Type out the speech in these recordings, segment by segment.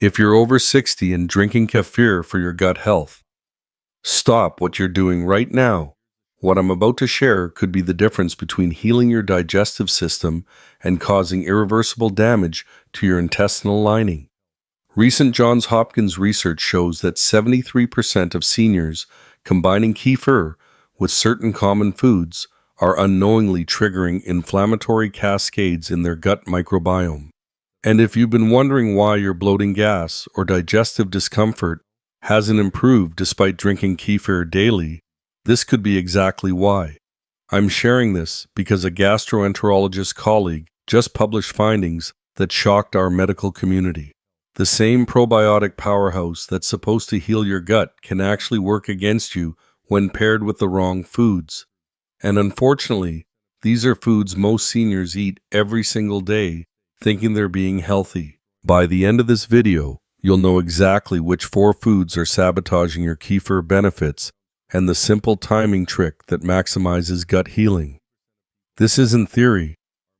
If you're over 60 and drinking kefir for your gut health, stop what you're doing right now. What I'm about to share could be the difference between healing your digestive system and causing irreversible damage to your intestinal lining. Recent Johns Hopkins research shows that 73% of seniors combining kefir with certain common foods are unknowingly triggering inflammatory cascades in their gut microbiome. And if you've been wondering why your bloating, gas, or digestive discomfort hasn't improved despite drinking kefir daily, this could be exactly why. I'm sharing this because a gastroenterologist colleague just published findings that shocked our medical community. The same probiotic powerhouse that's supposed to heal your gut can actually work against you when paired with the wrong foods. And unfortunately, these are foods most seniors eat every single day, thinking they're being healthy. By the end of this video, you'll know exactly which 4 foods are sabotaging your kefir benefits and the simple timing trick that maximizes gut healing. This isn't theory.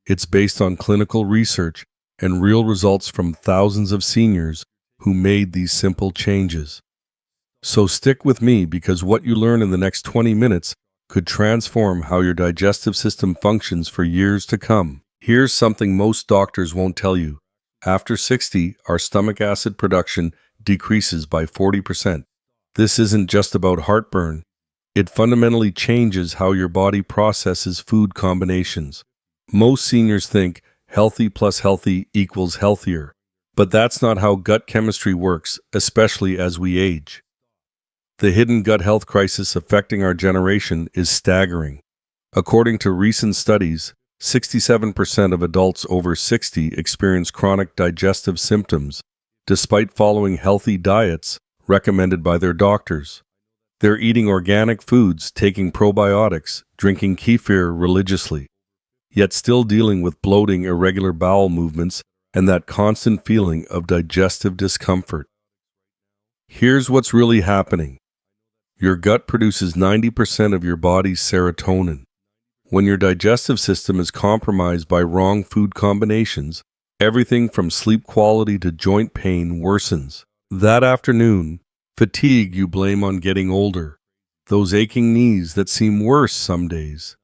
It's based on clinical research and real results from thousands of seniors who made these simple changes. So stick with me, because what you learn in the next 20 minutes could transform how your digestive system functions for years to come. Here's something most doctors won't tell you. After 60, our stomach acid production decreases by 40%. This isn't just about heartburn. It fundamentally changes how your body processes food combinations. Most seniors think healthy plus healthy equals healthier, but that's not how gut chemistry works, especially as we age. The hidden gut health crisis affecting our generation is staggering. According to recent studies, 67% of adults over 60 experience chronic digestive symptoms, despite following healthy diets recommended by their doctors. They're eating organic foods, taking probiotics, drinking kefir religiously, yet still dealing with bloating, irregular bowel movements, and that constant feeling of digestive discomfort. Here's what's really happening. Your gut produces 90% of your body's serotonin. When your digestive system is compromised by wrong food combinations, everything from sleep quality to joint pain worsens. That afternoon, fatigue you blame on getting older, those aching knees that seem worse some days,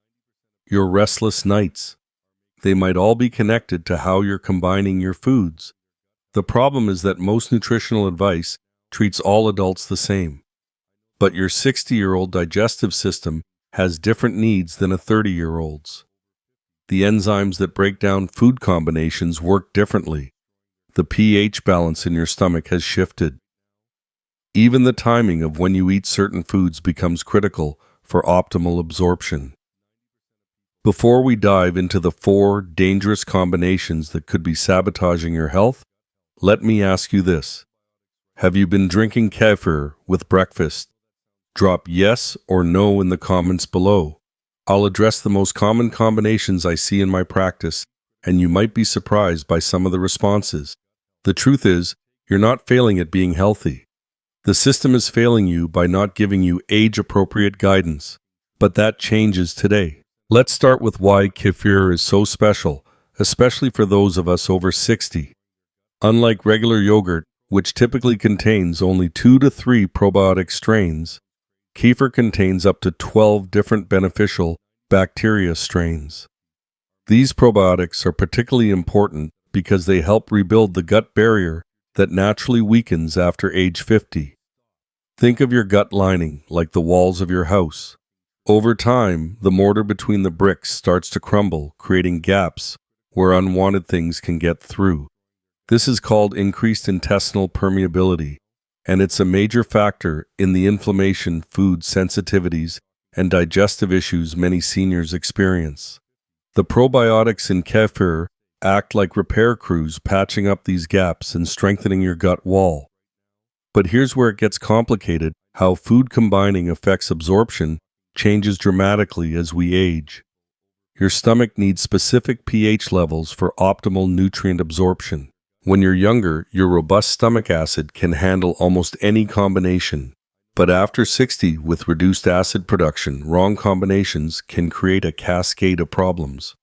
your restless nights, they might all be connected to how you're combining your foods. The problem is that most nutritional advice treats all adults the same. But your 60-year-old digestive system has different needs than a 30-year-old's. The enzymes that break down food combinations work differently. The pH balance in your stomach has shifted. Even the timing of when you eat certain foods becomes critical for optimal absorption. Before we dive into the 4 dangerous combinations that could be sabotaging your health, let me ask you this. Have you been drinking kefir with breakfast? Drop yes or no in the comments below. I'll address the most common combinations I see in my practice, and you might be surprised by some of the responses. The truth is, you're not failing at being healthy. The system is failing you by not giving you age-appropriate guidance. But that changes today. Let's start with why kefir is so special, especially for those of us over 60. Unlike regular yogurt, which typically contains only 2 to 3 probiotic strains, kefir contains up to 12 different beneficial bacteria strains. These probiotics are particularly important because they help rebuild the gut barrier that naturally weakens after age 50. Think of your gut lining like the walls of your house. Over time, the mortar between the bricks starts to crumble, creating gaps where unwanted things can get through. This is called increased intestinal permeability, and it's a major factor in the inflammation, food sensitivities, and digestive issues many seniors experience. The probiotics in kefir act like repair crews, patching up these gaps and strengthening your gut wall. But here's where it gets complicated. How food combining affects absorption changes dramatically as we age. Your stomach needs specific pH levels for optimal nutrient absorption. When you're younger, your robust stomach acid can handle almost any combination. But after 60, with reduced acid production, wrong combinations can create a cascade of problems.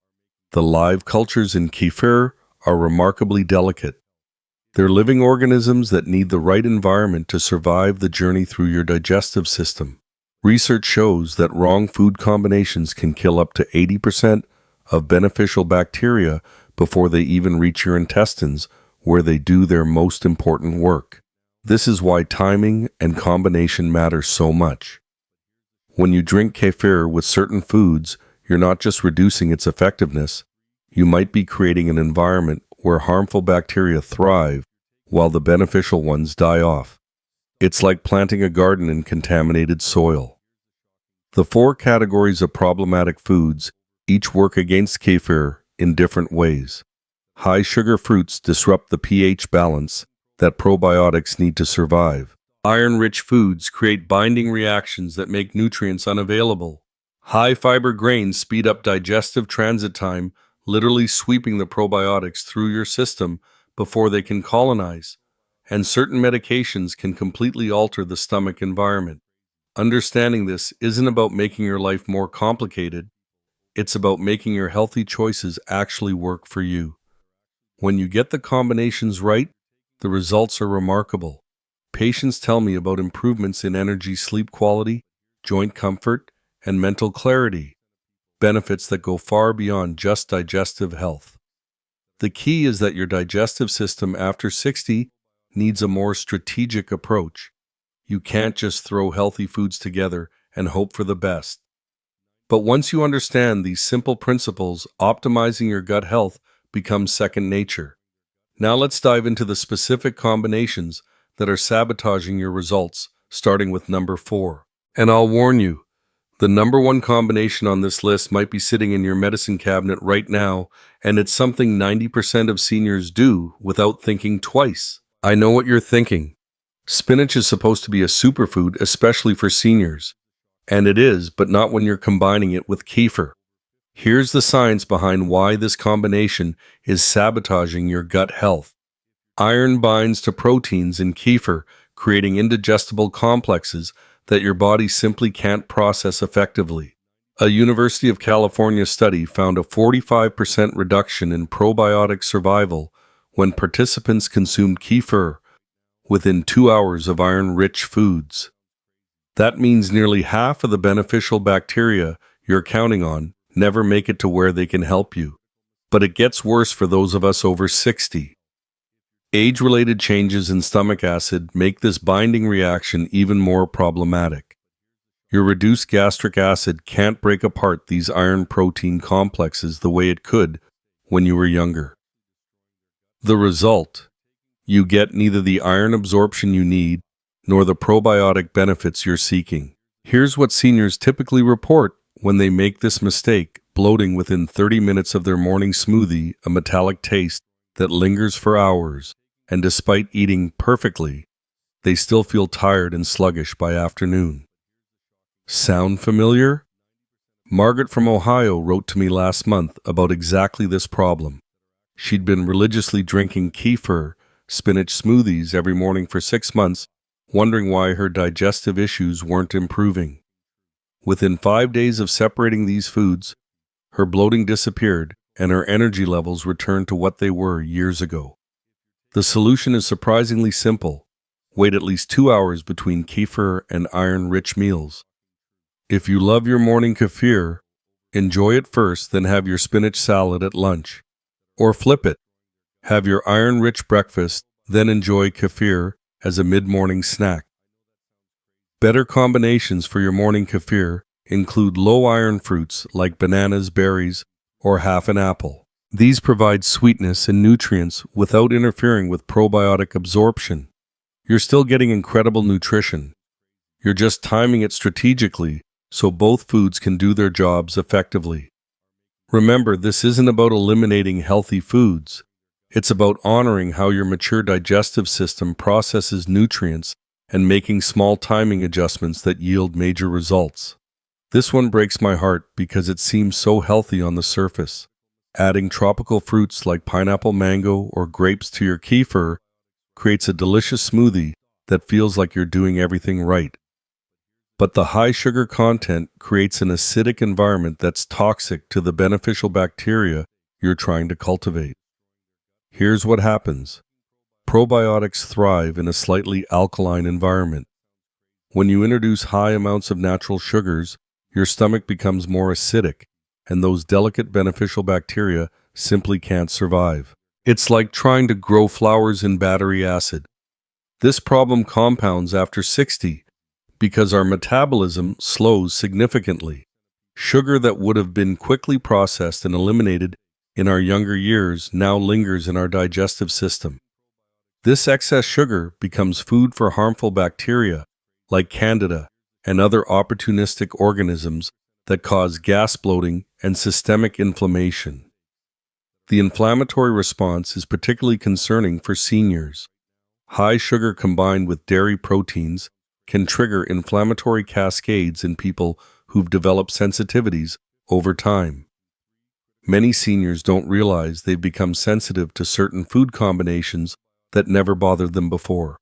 The live cultures in kefir are remarkably delicate. They're living organisms that need the right environment to survive the journey through your digestive system. Research shows that wrong food combinations can kill up to 80% of beneficial bacteria before they even reach your intestines, where they do their most important work. This is why timing and combination matter so much. When you drink kefir with certain foods, you're not just reducing its effectiveness, you might be creating an environment where harmful bacteria thrive while the beneficial ones die off. It's like planting a garden in contaminated soil. The 4 categories of problematic foods each work against kefir in different ways. High-sugar fruits disrupt the pH balance that probiotics need to survive. Iron-rich foods create binding reactions that make nutrients unavailable. High-fiber grains speed up digestive transit time, literally sweeping the probiotics through your system before they can colonize. And certain medications can completely alter the stomach environment. Understanding this isn't about making your life more complicated. It's about making your healthy choices actually work for you. When you get the combinations right, the results are remarkable. Patients tell me about improvements in energy, sleep quality, joint comfort, and mental clarity, benefits that go far beyond just digestive health. The key is that your digestive system after 60 needs a more strategic approach. You can't just throw healthy foods together and hope for the best. But once you understand these simple principles, optimizing your gut health becomes second nature. Now let's dive into the specific combinations that are sabotaging your results, starting with number 4. And I'll warn you, the number 1 combination on this list might be sitting in your medicine cabinet right now, and it's something 90% of seniors do without thinking twice. I know what you're thinking. Spinach is supposed to be a superfood, especially for seniors. And it is, but not when you're combining it with kefir. Here's the science behind why this combination is sabotaging your gut health. Iron binds to proteins in kefir, creating indigestible complexes that your body simply can't process effectively. A University of California study found a 45% reduction in probiotic survival when participants consumed kefir within 2 hours of iron-rich foods. That means nearly half of the beneficial bacteria you're counting on never make it to where they can help you. But it gets worse for those of us over 60. Age-related changes in stomach acid make this binding reaction even more problematic. Your reduced gastric acid can't break apart these iron-protein complexes the way it could when you were younger. The result: you get neither the iron absorption you need nor the probiotic benefits you're seeking. Here's what seniors typically report when they make this mistake: bloating within 30 minutes of their morning smoothie, a metallic taste that lingers for hours, and despite eating perfectly, they still feel tired and sluggish by afternoon. Sound familiar? Margaret from Ohio wrote to me last month about exactly this problem. She'd been religiously drinking kefir, spinach smoothies every morning for 6 months, wondering why her digestive issues weren't improving. Within 5 days of separating these foods, her bloating disappeared and her energy levels returned to what they were years ago. The solution is surprisingly simple. Wait at least 2 hours between kefir and iron-rich meals. If you love your morning kefir, enjoy it first, then have your spinach salad at lunch. Or flip it. Have your iron-rich breakfast, then enjoy kefir as a mid-morning snack. Better combinations for your morning kefir include low-iron fruits like bananas, berries, or half an apple. These provide sweetness and nutrients without interfering with probiotic absorption. You're still getting incredible nutrition. You're just timing it strategically so both foods can do their jobs effectively. Remember, this isn't about eliminating healthy foods. It's about honoring how your mature digestive system processes nutrients and making small timing adjustments that yield major results. This one breaks my heart because it seems so healthy on the surface. Adding tropical fruits like pineapple, mango, or grapes to your kefir creates a delicious smoothie that feels like you're doing everything right. But the high sugar content creates an acidic environment that's toxic to the beneficial bacteria you're trying to cultivate. Here's what happens. Probiotics thrive in a slightly alkaline environment. When you introduce high amounts of natural sugars, your stomach becomes more acidic, and those delicate beneficial bacteria simply can't survive. It's like trying to grow flowers in battery acid. This problem compounds after 60 because our metabolism slows significantly. Sugar that would have been quickly processed and eliminated in our younger years now lingers in our digestive system. This excess sugar becomes food for harmful bacteria like Candida and other opportunistic organisms that cause gas bloating and systemic inflammation. The inflammatory response is particularly concerning for seniors. High sugar combined with dairy proteins can trigger inflammatory cascades in people who've developed sensitivities over time. Many seniors don't realize they've become sensitive to certain food combinations that never bothered them before.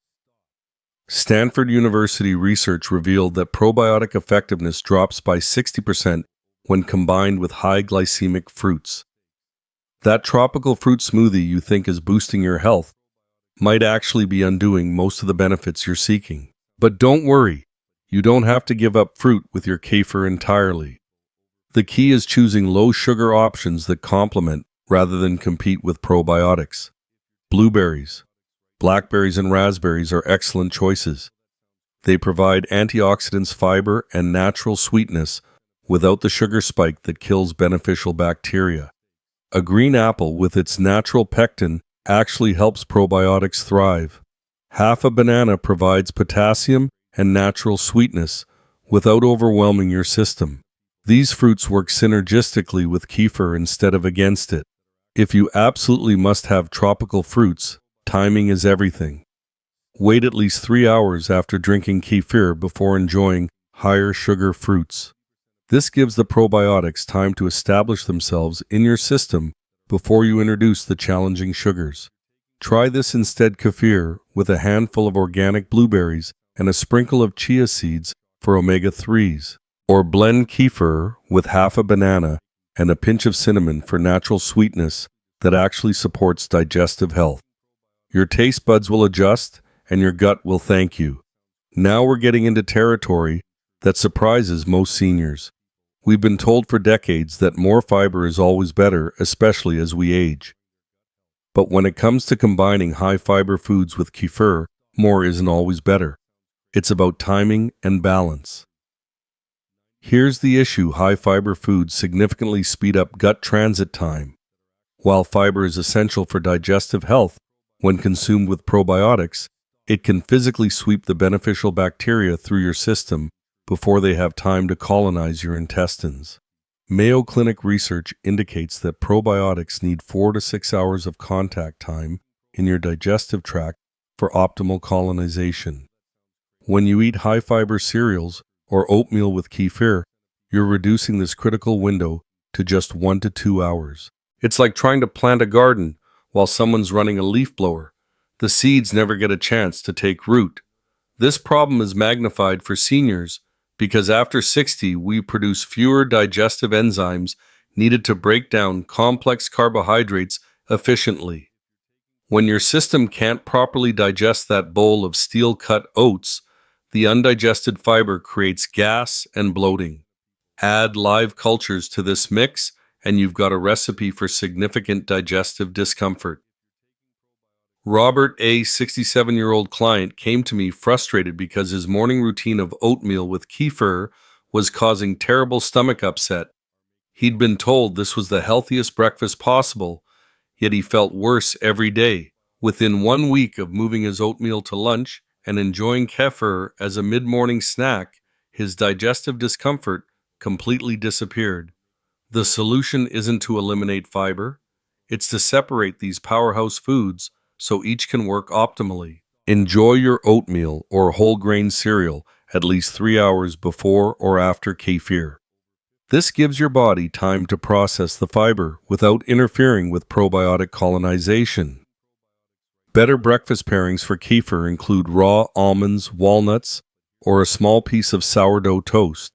Stanford University research revealed that probiotic effectiveness drops by 60% when combined with high glycemic fruits. That tropical fruit smoothie you think is boosting your health might actually be undoing most of the benefits you're seeking. But don't worry, you don't have to give up fruit with your kefir entirely. The key is choosing low-sugar options that complement rather than compete with probiotics. Blueberries, blackberries, and raspberries are excellent choices. They provide antioxidants, fiber, and natural sweetness without the sugar spike that kills beneficial bacteria. A green apple with its natural pectin actually helps probiotics thrive. Half a banana provides potassium and natural sweetness without overwhelming your system. These fruits work synergistically with kefir instead of against it. If you absolutely must have tropical fruits, timing is everything. Wait at least 3 hours after drinking kefir before enjoying higher sugar fruits. This gives the probiotics time to establish themselves in your system before you introduce the challenging sugars. Try this instead: kefir with a handful of organic blueberries and a sprinkle of chia seeds for omega-3s. Or blend kefir with half a banana and a pinch of cinnamon for natural sweetness that actually supports digestive health. Your taste buds will adjust and your gut will thank you. Now we're getting into territory that surprises most seniors. We've been told for decades that more fiber is always better, especially as we age. But when it comes to combining high-fiber foods with kefir, more isn't always better. It's about timing and balance. Here's the issue: high-fiber foods significantly speed up gut transit time. While fiber is essential for digestive health, when consumed with probiotics, it can physically sweep the beneficial bacteria through your system before they have time to colonize your intestines. Mayo Clinic research indicates that probiotics need 4 to 6 hours of contact time in your digestive tract for optimal colonization. When you eat high-fiber cereals or oatmeal with kefir, you're reducing this critical window to just 1 to 2 hours. It's like trying to plant a garden while someone's running a leaf blower. The seeds never get a chance to take root. This problem is magnified for seniors because after 60, we produce fewer digestive enzymes needed to break down complex carbohydrates efficiently. When your system can't properly digest that bowl of steel-cut oats, the undigested fiber creates gas and bloating. Add live cultures to this mix, and you've got a recipe for significant digestive discomfort. Robert, a 67-year-old client, came to me frustrated because his morning routine of oatmeal with kefir was causing terrible stomach upset. He'd been told this was the healthiest breakfast possible, yet he felt worse every day. Within 1 week of moving his oatmeal to lunch and enjoying kefir as a mid-morning snack, his digestive discomfort completely disappeared. The solution isn't to eliminate fiber, it's to separate these powerhouse foods so each can work optimally. Enjoy your oatmeal or whole grain cereal at least 3 hours before or after kefir. This gives your body time to process the fiber without interfering with probiotic colonization. Better breakfast pairings for kefir include raw almonds, walnuts, or a small piece of sourdough toast.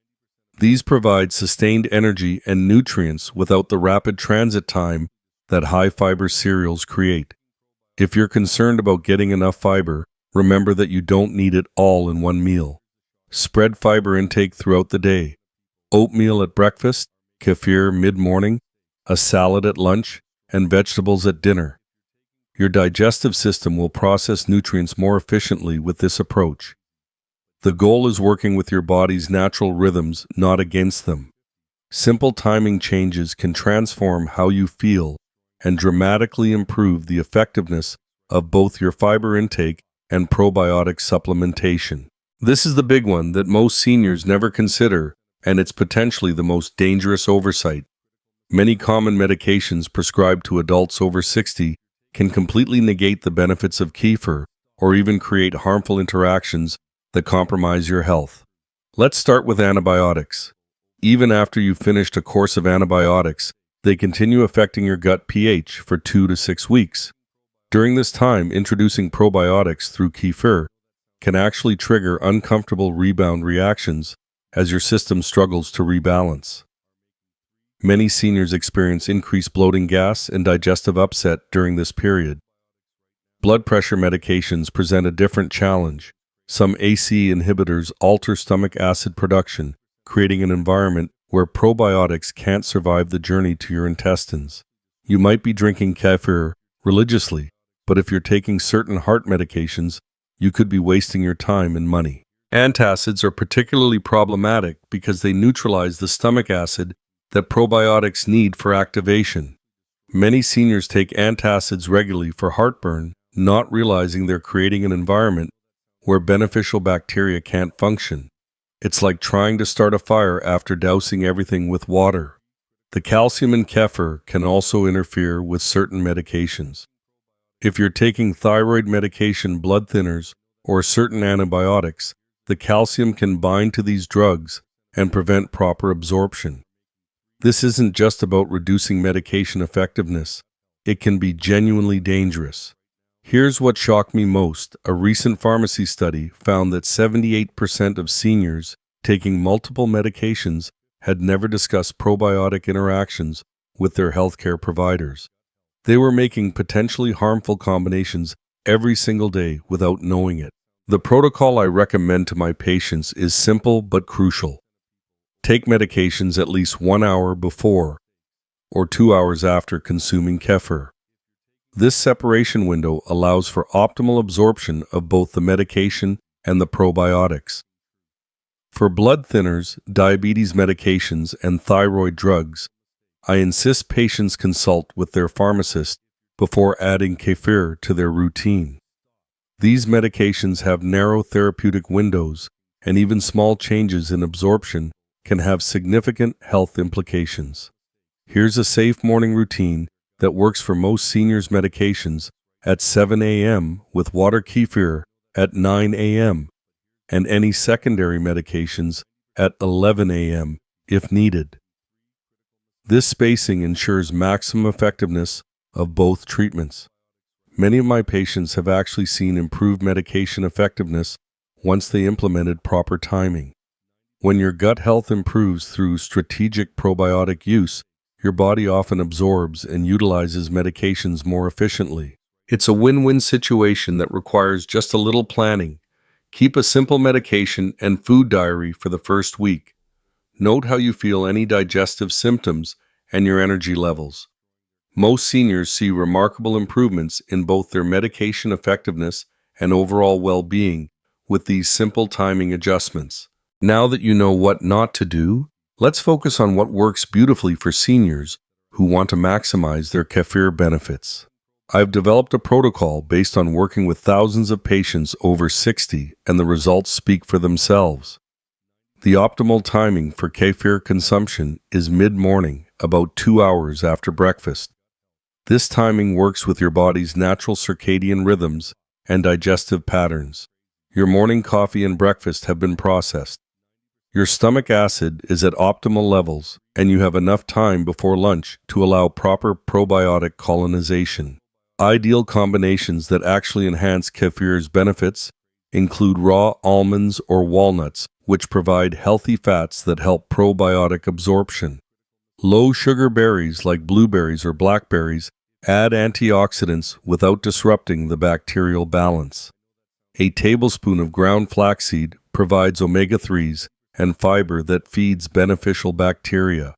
These provide sustained energy and nutrients without the rapid transit time that high-fiber cereals create. If you're concerned about getting enough fiber, remember that you don't need it all in one meal. Spread fiber intake throughout the day. Oatmeal at breakfast, kefir mid-morning, a salad at lunch, and vegetables at dinner. Your digestive system will process nutrients more efficiently with this approach. The goal is working with your body's natural rhythms, not against them. Simple timing changes can transform how you feel and dramatically improve the effectiveness of both your fiber intake and probiotic supplementation. This is the big one that most seniors never consider, and it's potentially the most dangerous oversight. Many common medications prescribed to adults over 60 can completely negate the benefits of kefir or even create harmful interactions that compromise your health. Let's start with antibiotics. Even after you've finished a course of antibiotics, they continue affecting your gut pH for 2 to 6 weeks. During this time, introducing probiotics through kefir can actually trigger uncomfortable rebound reactions as your system struggles to rebalance. Many seniors experience increased bloating, gas, and digestive upset during this period. Blood pressure medications present a different challenge. Some ACE inhibitors alter stomach acid production, creating an environment where probiotics can't survive the journey to your intestines. You might be drinking kefir religiously, but if you're taking certain heart medications, you could be wasting your time and money. Antacids are particularly problematic because they neutralize the stomach acid that probiotics need for activation. Many seniors take antacids regularly for heartburn, not realizing they're creating an environment where beneficial bacteria can't function. It's like trying to start a fire after dousing everything with water. The calcium in kefir can also interfere with certain medications. If you're taking thyroid medication, blood thinners, or certain antibiotics, the calcium can bind to these drugs and prevent proper absorption. This isn't just about reducing medication effectiveness. It can be genuinely dangerous. Here's what shocked me most. A recent pharmacy study found that 78% of seniors taking multiple medications had never discussed probiotic interactions with their healthcare providers. They were making potentially harmful combinations every single day without knowing it. The protocol I recommend to my patients is simple but crucial. Take medications at least 1 hour before or 2 hours after consuming kefir. This separation window allows for optimal absorption of both the medication and the probiotics. For blood thinners, diabetes medications, and thyroid drugs, I insist patients consult with their pharmacist before adding kefir to their routine. These medications have narrow therapeutic windows, and even small changes in absorption can have significant health implications. Here's a safe morning routine that works for most seniors' medications at 7 a.m. with water kefir at 9 a.m. and any secondary medications at 11 a.m. if needed. This spacing ensures maximum effectiveness of both treatments. Many of my patients have actually seen improved medication effectiveness once they implemented proper timing. When your gut health improves through strategic probiotic use, your body often absorbs and utilizes medications more efficiently. It's a win-win situation that requires just a little planning. Keep a simple medication and food diary for the first week. Note how you feel, any digestive symptoms, and your energy levels. Most seniors see remarkable improvements in both their medication effectiveness and overall well-being with these simple timing adjustments. Now that you know what not to do, let's focus on what works beautifully for seniors who want to maximize their kefir benefits. I've developed a protocol based on working with thousands of patients over 60, and the results speak for themselves. The optimal timing for kefir consumption is mid-morning, about 2 hours after breakfast. This timing works with your body's natural circadian rhythms and digestive patterns. Your morning coffee and breakfast have been processed. Your stomach acid is at optimal levels, and you have enough time before lunch to allow proper probiotic colonization. Ideal combinations that actually enhance kefir's benefits include raw almonds or walnuts, which provide healthy fats that help probiotic absorption. Low-sugar berries like blueberries or blackberries Add antioxidants without disrupting the bacterial balance. A tablespoon of ground flaxseed provides omega-3s and fiber that feeds beneficial bacteria.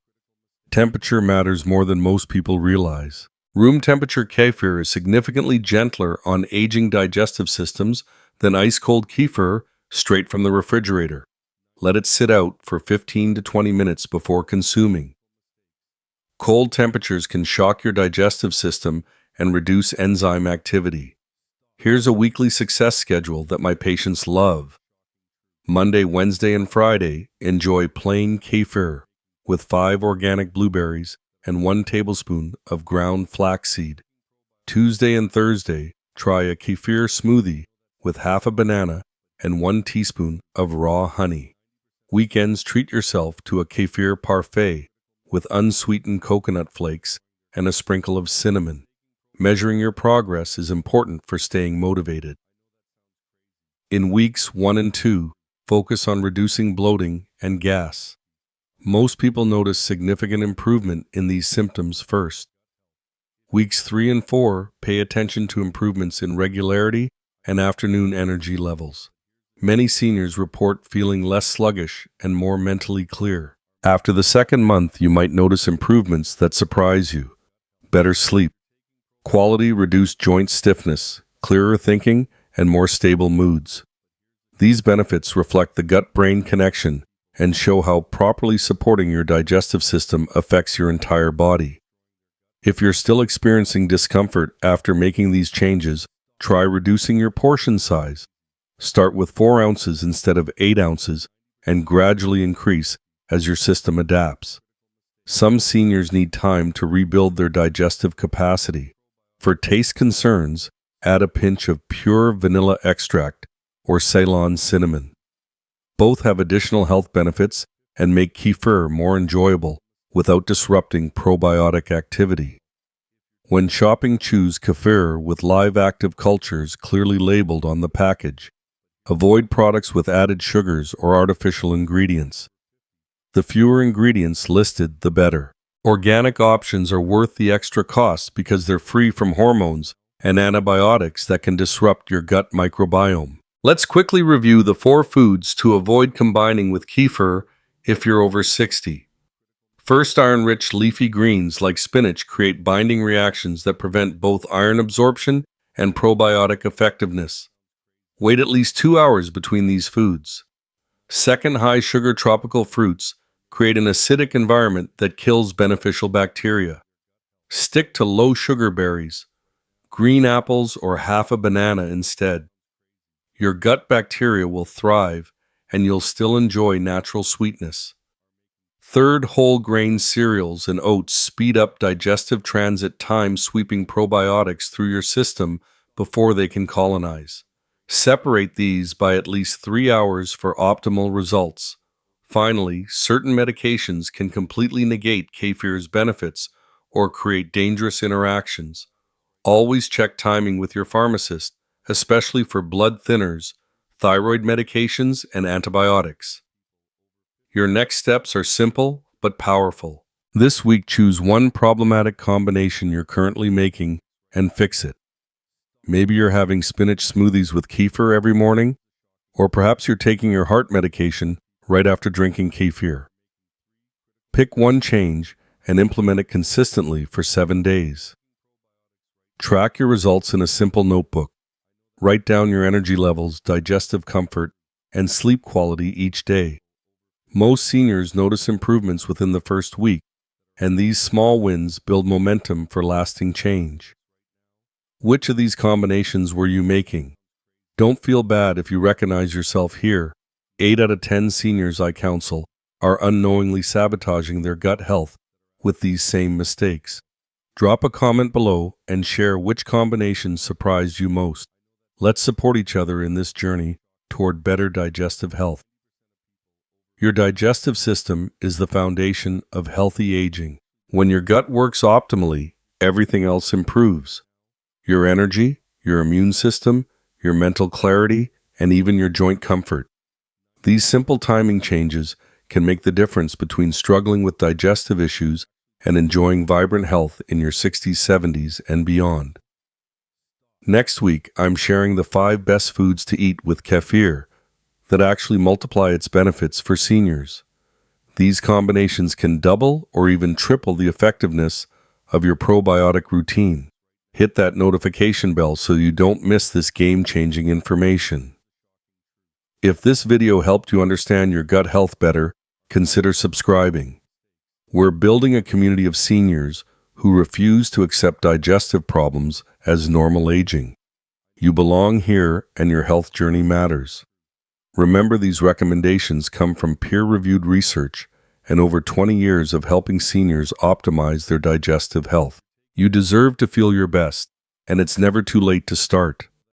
Temperature matters more than most people realize. Room temperature kefir is significantly gentler on aging digestive systems than ice-cold kefir straight from the refrigerator. Let it sit out for 15 to 20 minutes before consuming. Cold temperatures can shock your digestive system and reduce enzyme activity. Here's a weekly success schedule that my patients love. Monday, Wednesday, and Friday, enjoy plain kefir with 5 organic blueberries and 1 tablespoon of ground flaxseed. Tuesday and Thursday, try a kefir smoothie with half a banana and 1 teaspoon of raw honey. Weekends, treat yourself to a kefir parfait with unsweetened coconut flakes and a sprinkle of cinnamon. Measuring your progress is important for staying motivated. In weeks 1 and 2, focus on reducing bloating and gas. Most people notice significant improvement in these symptoms first. Weeks 3 and 4, pay attention to improvements in regularity and afternoon energy levels. Many seniors report feeling less sluggish and more mentally clear. After the second month, you might notice improvements that surprise you. Better sleep, quality reduced joint stiffness, clearer thinking, and more stable moods. These benefits reflect the gut-brain connection and show how properly supporting your digestive system affects your entire body. If you're still experiencing discomfort after making these changes, try reducing your portion size. Start with 4 ounces instead of 8 ounces and gradually increase as your system adapts. Some seniors need time to rebuild their digestive capacity. For taste concerns, add a pinch of pure vanilla extract or Ceylon cinnamon. Both have additional health benefits and make kefir more enjoyable without disrupting probiotic activity. When shopping, choose kefir with live active cultures clearly labeled on the package. Avoid products with added sugars or artificial ingredients. The fewer ingredients listed, the better. Organic options are worth the extra cost because they're free from hormones and antibiotics that can disrupt your gut microbiome. Let's quickly review the 4 foods to avoid combining with kefir if you're over 60. First, iron-rich leafy greens like spinach create binding reactions that prevent both iron absorption and probiotic effectiveness. Wait at least 2 hours between these foods. Second, high-sugar tropical fruits create an acidic environment that kills beneficial bacteria. Stick to low-sugar berries, green apples, or half a banana instead. Your gut bacteria will thrive, and you'll still enjoy natural sweetness. Third, whole grain cereals and oats speed up digestive transit time, sweeping probiotics through your system before they can colonize. Separate these by at least 3 hours for optimal results. Finally, certain medications can completely negate kefir's benefits or create dangerous interactions. Always check timing with your pharmacist, especially for blood thinners, thyroid medications, and antibiotics. Your next steps are simple but powerful. This week, choose one problematic combination you're currently making and fix it. Maybe you're having spinach smoothies with kefir every morning, or perhaps you're taking your heart medication right after drinking kefir. Pick one change and implement it consistently for 7 days. Track your results in a simple notebook. Write down your energy levels, digestive comfort, and sleep quality each day. Most seniors notice improvements within the first week, and these small wins build momentum for lasting change. Which of these combinations were you making? Don't feel bad if you recognize yourself here. 8 out of 10 seniors I counsel are unknowingly sabotaging their gut health with these same mistakes. Drop a comment below and share which combination surprised you most. Let's support each other in this journey toward better digestive health. Your digestive system is the foundation of healthy aging. When your gut works optimally, everything else improves. Your energy, your immune system, your mental clarity, and even your joint comfort. These simple timing changes can make the difference between struggling with digestive issues and enjoying vibrant health in your 60s, 70s, and beyond. Next week, I'm sharing the 5 best foods to eat with kefir that actually multiply its benefits for seniors. These combinations can double or even triple the effectiveness of your probiotic routine. Hit that notification bell so you don't miss this game-changing information. If this video helped you understand your gut health better, consider subscribing. We're building a community of seniors who refuse to accept digestive problems as normal aging. You belong here, and your health journey matters. Remember, these recommendations come from peer-reviewed research and over 20 years of helping seniors optimize their digestive health. You deserve to feel your best, and it's never too late to start.